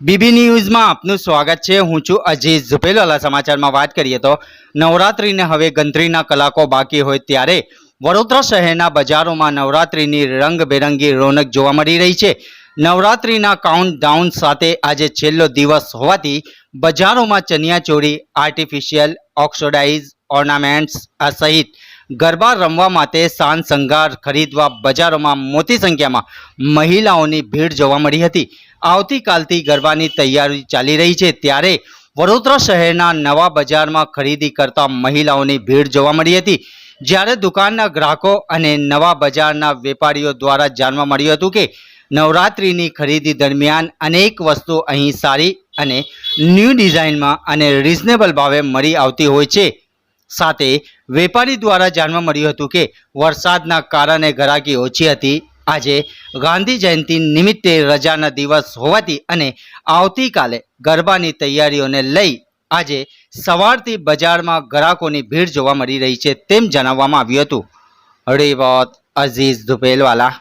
BB ન્યૂઝમાં આપનું સ્વાગત છે। હું છું અજીઝ ઝુપેલવાલા। સમાચારમાં વાત કરીએ તો નવરાત્રિને હવે ગણતરીના કલાકો બાકી હોય ત્યારે વડોદરા શહેરના બજારોમાં નવરાત્રિની રંગબેરંગી રોનક જોવા મળી રહી છે। નવરાત્રિના કાઉન્ટડાઉન સાથે આજે છેલ્લો દિવસ હોવાથી બજારોમાં ચણિયાચોળી, આર્ટિફિશિયલ ઓક્સિડાઇઝ ઓર્નામેન્ટ્સ સહિત ગરબા રમવા માટે સાજ શણગાર ખરીદવા બજારોમાં મોટી સંખ્યામાં મહિલાઓની ભીડ જોવા મળી હતી। આવતીકાલથી ગરબાની તૈયારી ચાલી રહી છે ત્યારે વડોદરા શહેરના નવા બજારમાં ખરીદી કરતા મહિલાઓની ભીડ જોવા મળી હતી। જ્યારે દુકાનના ગ્રાહકો અને નવા બજારના વેપારીઓ દ્વારા જાણવા મળ્યું હતું કે નવરાત્રિની ખરીદી દરમિયાન અનેક વસ્તુ અહીં સારી અને ન્યૂ ડિઝાઇનમાં અને રિઝનેબલ ભાવે મળી આવતી હોય છે। સાથે વેપારી દ્વારા જાણવા મળ્યું હતું કે વરસાદના કારણે ગ્રાહકી ઓછી હતી। આજે ગાંધી જયંતિ નિમિત્તે રજાના દિવસ હોવાથી અને આવતીકાલે ગરબાની તૈયારીઓને લઈ આજે સવારથી બજારમાં ગ્રાહકોની ભીડ જોવા મળી રહી છે તેમ જણાવવામાં આવ્યું હતું। રિપોર્ટ અઝીઝ ઝુપેલવાલા।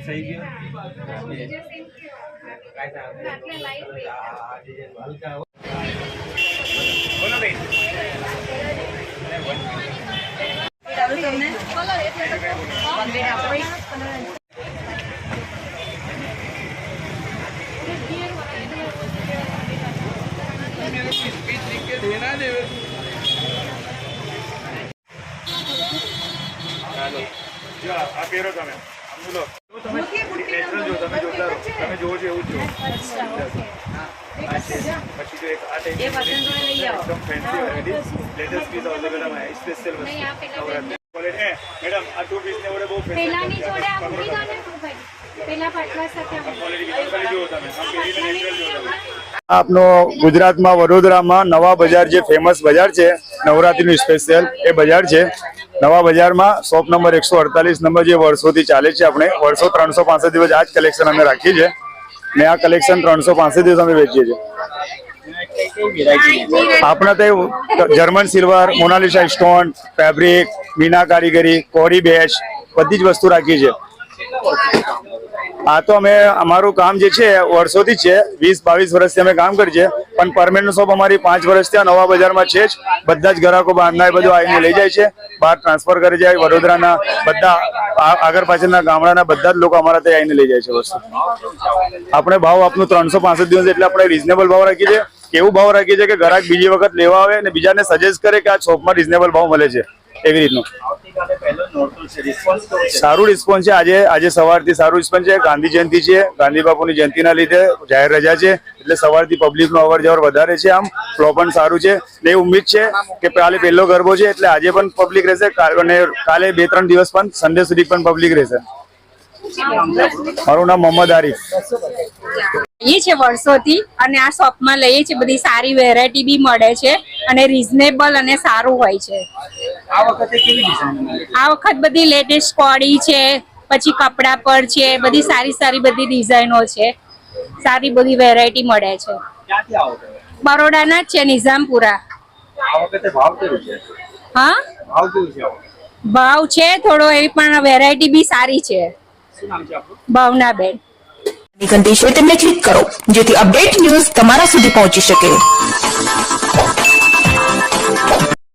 सही गया हल्का बोलो भाई देना दे आप पेरो તમે સમજો તમે નેચરલ જો તમે જોતા રહો તમે જોવો છો એવું જ જો પછી જો એક આ ટાઈપ એકદમ fancy variety latest piece available है स्पेशल क्वालिटी है मैडम આ ટુ પીસ ને ઓડે બહુ ફેન્સી પેલાની જોડે આ મૂકી દો ને ટુ ભાઈ પેલા પાટલા સાથે ક્વોલિટી ખાલી જોવો તમે આ પેરીને નેચરલ જોવો તમે આપનો ગુજરાતમાં વડોદરામાં નવા બજાર જે ફેમસ બજાર છે નવરાત્રીનું સ્પેશિયલ એ બજાર છે। નવા બજારમાં શોપ નંબર 148 નંબર જે વર્ષોથી ચાલે છે। આપણે વર્ષો 365 દિવસ આ જ કલેક્શન અમે રાખીએ છીએ ને આ કલેક્શન 365 દિવસ અમે વેચીએ છીએ। આપણા તે German silver, Monalisa stone, fabric, Meena કારીગરી, કોરી બેચ બધી જ વસ્તુ રાખીએ છીએ। આ તો અમે અમારું કામ જે છે વર્ષોથી છે 20-22 વર્ષથી અમે કામ કરીએ છીએ પણ પરમેનન્ટ શોપ અમારી 5 વર્ષથી આ નવા બજારમાં છે જ। બધા જ ગ્રાહકો બહારના બધું આવીને લઈ જાય છે, બહાર ટ્રાન્સફર કરી જાય। વડોદરાના બધા આગળ પાછળના ગામડાના બધા જ લોકો અમારા ત્યાં આવીને લઈ જાય છે વસ્તુ। આપણે ભાવ આપનું 365 દિવસ એટલે આપણે રીઝનેબલ ભાવ રાખીએ છીએ। કેવું ભાવ રાખીએ છીએ કે ગ્રાહક બીજી વખત લેવા આવે અને બીજાને સજેસ્ટ કરે કે આ શોપમાં રીઝનેબલ ભાવ મળે છે એવી રીતનું। સારું રિસ્પોન્સ છે। આજે સવારથી સારું રિસ્પોન્સ છે। ગાંધી જયંતિ છે, ગાંધી બાપુની જયંતિના લીધે જાહેર રજા છે એટલે સવારથી પબ્લિકનો અવર જવર વધારે છે। આમ ફ્લો પણ સારું છે ને ઉમ્મીદ છે કે કાલે પહેલો ગરબો છે એટલે આજે પણ પબ્લિક રહેશે અને કાલે 2-3 દિવસ પણ સન્ડે સુધી પણ પબ્લિક રહેશે। મારું નામ મોહમ્મદ આરિફ। એ છે વર્ષોથી અને આ શોપમાં લઈએ છીએ, બધી સારી વેરાયટી બી મળે છે અને રીઝનેબલ અને સારું હોય છે. આ વખત બધી લેટેસ્ટ કોડી છે, પછી કપડા પર છે, બધી સારી સારી બધી ડિઝાઇનો છે, સારી બધી વેરાયટી મળે છે. બરોડાના જ છે, નિઝામપુરા. હા ભાવ છે થોડો, એવી પણ વેરાયટી બી સારી છે. ભાવનાબેન. ઘંટી છે તેમને ક્લિક કરો જેથી અપડેટ ન્યૂઝ તમારા સુધી પહોંચી શકે.